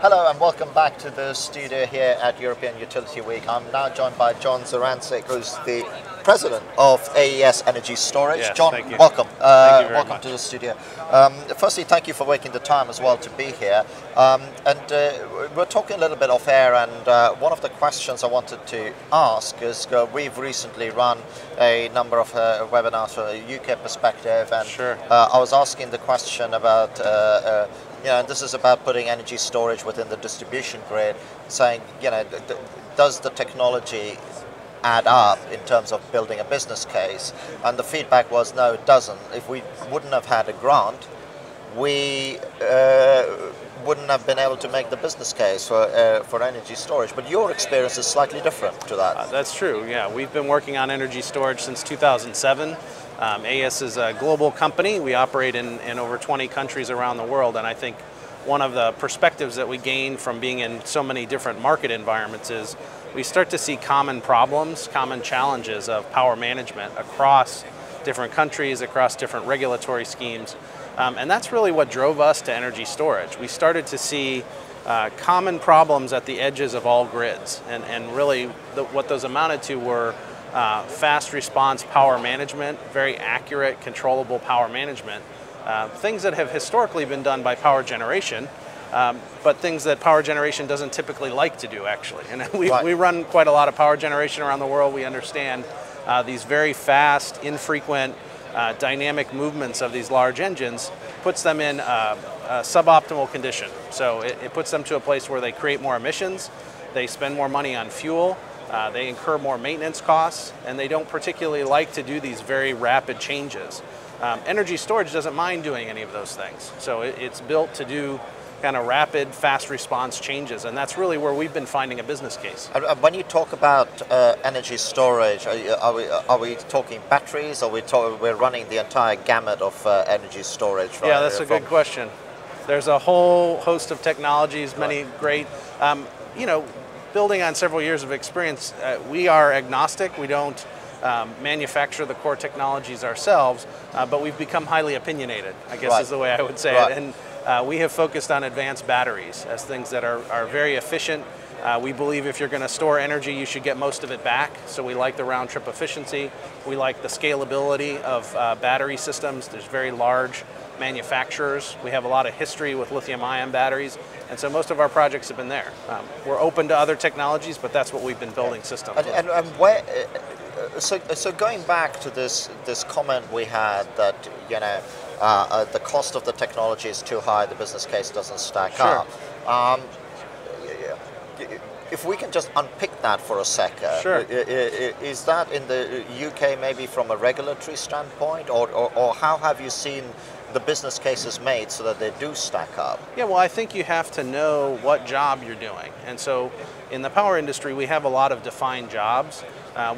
Hello and welcome back to the studio here at European Utility Week. I'm now joined by John Zahurancik, who's the president of AES Energy Storage. Yes, John, thank you. welcome. Thank you very welcome much. to the studio. Firstly, thank you for making the time as well to be here. We're talking a little bit off air, and one of the questions I wanted to ask is we've recently run a number of webinars from a UK perspective, and Sure. I was asking the question about and this is about putting energy storage within the distribution grid, saying, does the technology add up in terms of building a business case? And the feedback was, no, it doesn't. If we wouldn't have had a grant, we wouldn't have been able to make the business case for energy storage. But your experience is slightly different to that. That's true, yeah. We've been working on energy storage since 2007. AES is a global company. We operate in over 20 countries around the world, and I think one of the perspectives that we gain from being in so many different market environments is we start to see common problems, common challenges of power management across different countries, across different regulatory schemes, and that's really what drove us to energy storage. We started to see common problems at the edges of all grids, and really what those amounted to were fast response power management, very accurate, controllable power management, things that have historically been done by power generation, but things that power generation doesn't typically like to do, actually. And we run quite a lot of power generation around the world. We understand these very fast, infrequent, dynamic movements of these large engines puts them in a suboptimal condition. So it puts them to a place where they create more emissions, they spend more money on fuel, they incur more maintenance costs, and they don't particularly like to do these very rapid changes. Energy storage doesn't mind doing any of those things. So it's built to do kind of rapid, fast response changes, and that's really where we've been finding a business case. When you talk about energy storage, are we talking batteries, or we're running the entire gamut of energy storage? Right? Yeah, that's a good question. There's a whole host of technologies, many great, building on several years of experience, we are agnostic. We don't manufacture the core technologies ourselves, but we've become highly opinionated, I guess is the way I would say it. And we have focused on advanced batteries as things that are very efficient. We believe if you're going to store energy, you should get most of it back. So we like the round trip efficiency. We like the scalability of battery systems. There's very large manufacturers. We have a lot of history with lithium-ion batteries, and so most of our projects have been there. We're open to other technologies, but that's what we've been building systems with. And where, so going back to this comment we had that the cost of the technology is too high, the business case doesn't stack up. If we can just unpick that for a second, is that in the UK maybe from a regulatory standpoint, or how have you seen the business cases made so that they do stack up? Yeah, well, I think you have to know what job you're doing. And so in the power industry, we have a lot of defined jobs.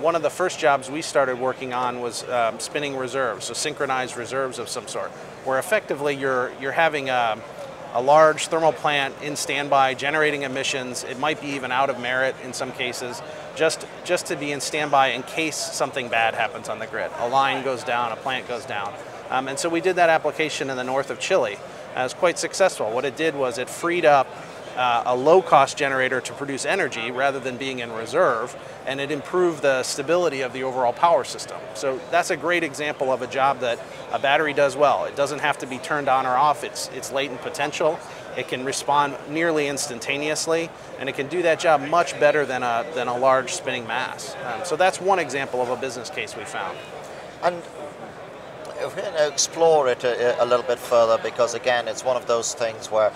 One of the first jobs we started working on was spinning reserves, so synchronized reserves of some sort, where effectively you're having a large thermal plant in standby generating emissions. It might be even out of merit in some cases, just to be in standby in case something bad happens on the grid. A line goes down, a plant goes down. And so we did that application in the north of Chile. It was quite successful. What it did was it freed up a low-cost generator to produce energy rather than being in reserve, and it improved the stability of the overall power system. So that's a great example of a job that a battery does well. It doesn't have to be turned on or off. It's latent potential. It can respond nearly instantaneously, and it can do that job much better than a large spinning mass. So that's one example of a business case we found. And if we're going to explore it a little bit further, because again, it's one of those things where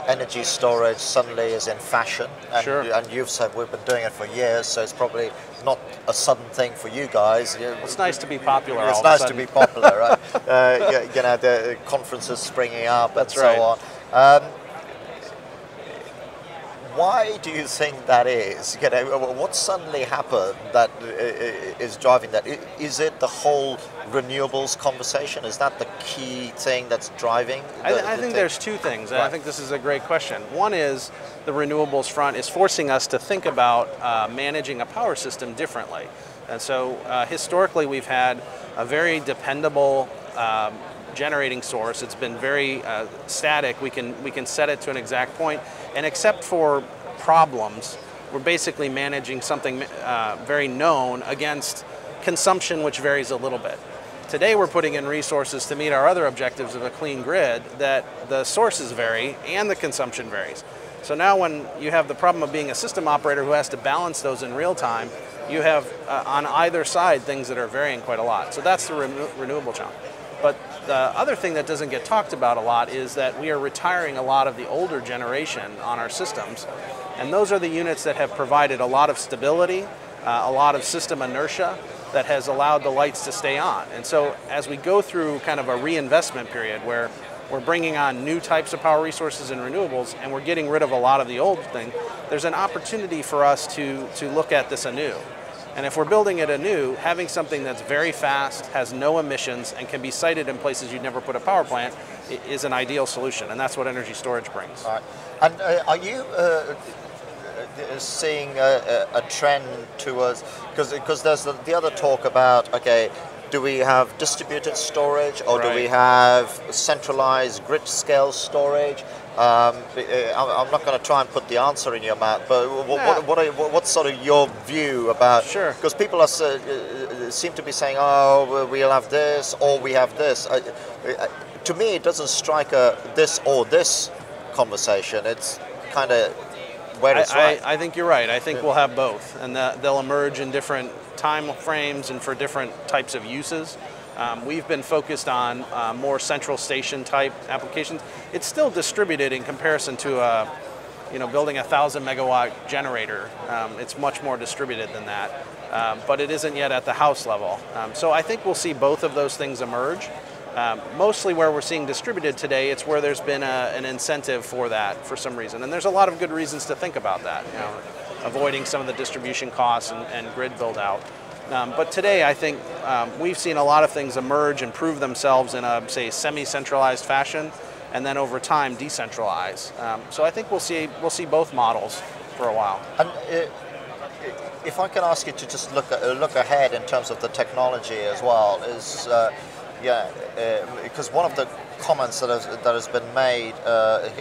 energy storage suddenly is in fashion, and you've said we've been doing it for years, so it's probably not a sudden thing for you guys. It's nice to be popular. It's nice to be popular, right? The conferences springing up and so on. Why do you think that is? What suddenly happened that is driving that? Is it the whole renewables conversation? Is that the key thing that's driving? I think there's two things, and I think this is a great question. One is the renewables front is forcing us to think about managing a power system differently. And so historically we've had a very dependable generating source. It's been very static. We can set it to an exact point, and except for problems, we're basically managing something very known against consumption, which varies a little bit. Today we're putting in resources to meet our other objectives of a clean grid that the sources vary and the consumption varies. So now when you have the problem of being a system operator who has to balance those in real time, you have on either side things that are varying quite a lot. So that's the renewable challenge. But the other thing that doesn't get talked about a lot is that we are retiring a lot of the older generation on our systems, and those are the units that have provided a lot of stability, a lot of system inertia that has allowed the lights to stay on. And so as we go through kind of a reinvestment period where we're bringing on new types of power resources and renewables, and we're getting rid of a lot of the old thing, there's an opportunity for us to look at this anew. And if we're building it anew, having something that's very fast, has no emissions, and can be sited in places you'd never put a power plant is an ideal solution, and that's what energy storage brings. All right. And are you seeing a trend towards, because there's the other talk about, okay, do we have distributed storage, or do we have centralized grid scale storage? I'm not going to try and put the answer in your mouth, but what's sort of your view about? Sure. Because people seem to be saying, oh, we'll have this, or we have this. To me, it doesn't strike a this or this conversation. It's kind of where it's right. I think you're right. I think we'll have both, and they'll emerge in different time frames and for different types of uses. We've been focused on more central station type applications. It's still distributed in comparison to building a 1,000 megawatt generator. It's much more distributed than that, but it isn't yet at the house level. So I think we'll see both of those things emerge. Mostly where we're seeing distributed today, it's where there's been an incentive for that for some reason. And there's a lot of good reasons to think about that, avoiding some of the distribution costs and grid build out. But today I think we've seen a lot of things emerge and prove themselves in a, say, semi-centralized fashion, and then over time decentralize. So I think we'll see both models for a while. And if I can ask you to just look ahead in terms of the technology as well, is because one of the comments that has been made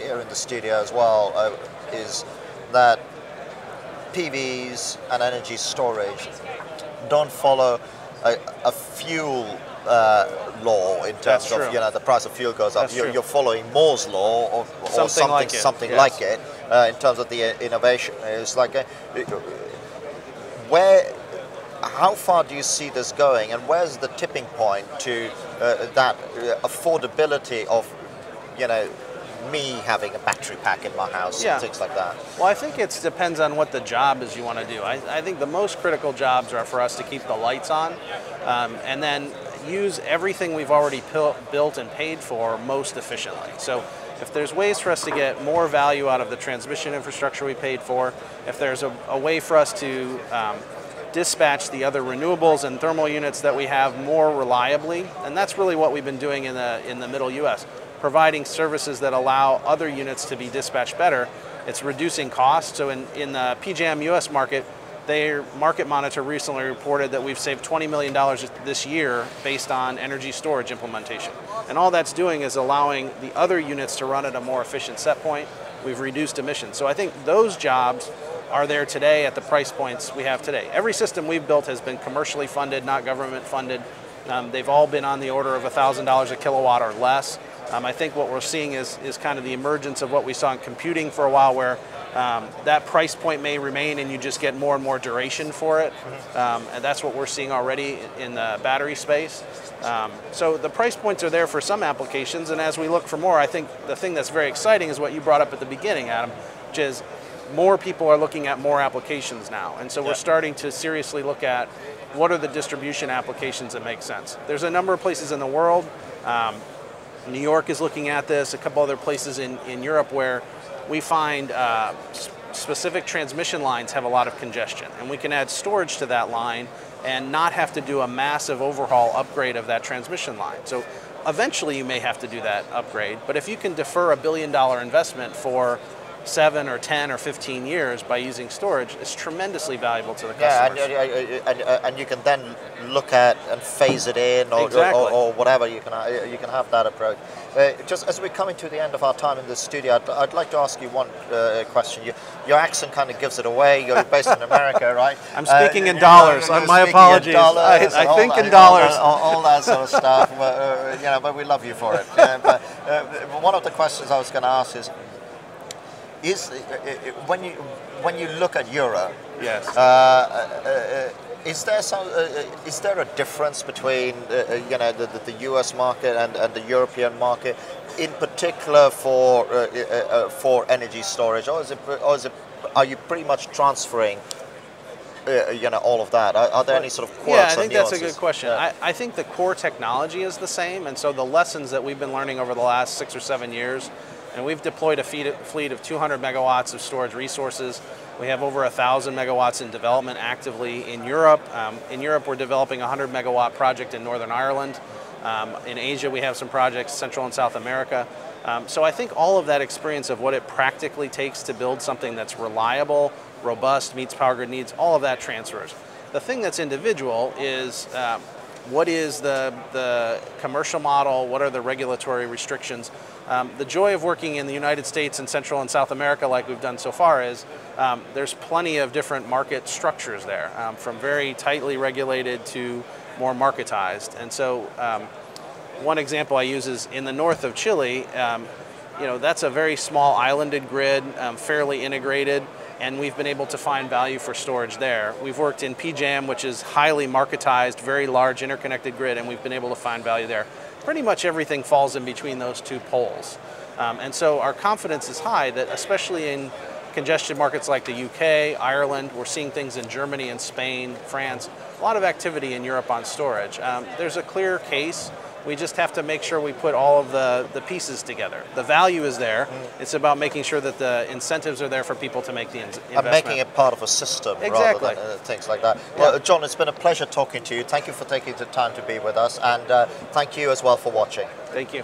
here in the studio as well is that PVs and energy storage don't follow a fuel law in terms of the price of fuel goes up. You're following Moore's law or something like it in terms of the innovation. It's like how far do you see this going, and where's the tipping point to that affordability of me having a battery pack in my house and things like that? Well, I think it depends on what the job is you want to do. I think the most critical jobs are for us to keep the lights on and then use everything we've already built and paid for most efficiently. So if there's ways for us to get more value out of the transmission infrastructure we paid for, if there's a way for us to dispatch the other renewables and thermal units that we have more reliably, and that's really what we've been doing in the middle US. Providing services that allow other units to be dispatched better. It's reducing costs. So in the PJM US market, their market monitor recently reported that we've saved $20 million this year based on energy storage implementation. And all that's doing is allowing the other units to run at a more efficient set point. We've reduced emissions. So I think those jobs are there today at the price points we have today. Every system we've built has been commercially funded, not government funded. They've all been on the order of $1,000 a kilowatt or less. I think what we're seeing is kind of the emergence of what we saw in computing for a while, where that price point may remain and you just get more and more duration for it. And that's what we're seeing already in the battery space. So the price points are there for some applications, and as we look for more, I think the thing that's very exciting is what you brought up at the beginning, Adam, which is more people are looking at more applications now. And so we're starting to seriously look at what are the distribution applications that make sense. There's a number of places in the world. New York is looking at this, a couple other places in Europe where we find specific transmission lines have a lot of congestion, and we can add storage to that line and not have to do a massive overhaul upgrade of that transmission line. So eventually you may have to do that upgrade, but if you can defer $1 billion investment for 7 or 10 or 15 years by using storage is tremendously valuable to the customers. Yeah, and you can then look at and phase it in, or, Exactly. or whatever. You can have that approach. Just as we're coming to the end of our time in the studio, I'd like to ask you one question. Your accent kind of gives it away. You're based in America, right? I'm speaking in dollars. My apologies. I think in dollars. All that sort of stuff. But we love you for it. But one of the questions I was going to ask is when you look at Europe, yes. Is there a difference between the US market and the European market, in particular for energy storage, or are you pretty much transferring all of that? Are there any sort of quirks? Yeah, I think that's nuances? a good question. Yeah. I think the core technology is the same, and so the lessons that we've been learning over the last 6 or 7 years, and we've deployed a fleet of 200 megawatts of storage resources. We have over 1,000 megawatts in development actively in Europe. In Europe, we're developing a 100 megawatt project in Northern Ireland. In Asia, we have some projects, Central and South America. So I think all of that experience of what it practically takes to build something that's reliable, robust, meets power grid needs, all of that transfers. The thing that's individual is what is the commercial model, what are the regulatory restrictions. The joy of working in the United States and Central and South America like we've done so far is there's plenty of different market structures there, from very tightly regulated to more marketized. And so one example I use is in the north of Chile, that's a very small islanded grid, fairly integrated, and we've been able to find value for storage there. We've worked in PJM, which is highly marketized, very large interconnected grid, and we've been able to find value there. Pretty much everything falls in between those two poles. And so our confidence is high that, especially in congested markets like the UK, Ireland, we're seeing things in Germany and Spain, France, a lot of activity in Europe on storage. There's a clear case. We just have to make sure we put all of the pieces together. The value is there. It's about making sure that the incentives are there for people to make the investment. And making it part of a system exactly. rather than things like that. Yeah. Well, John, it's been a pleasure talking to you. Thank you for taking the time to be with us, and thank you as well for watching. Thank you.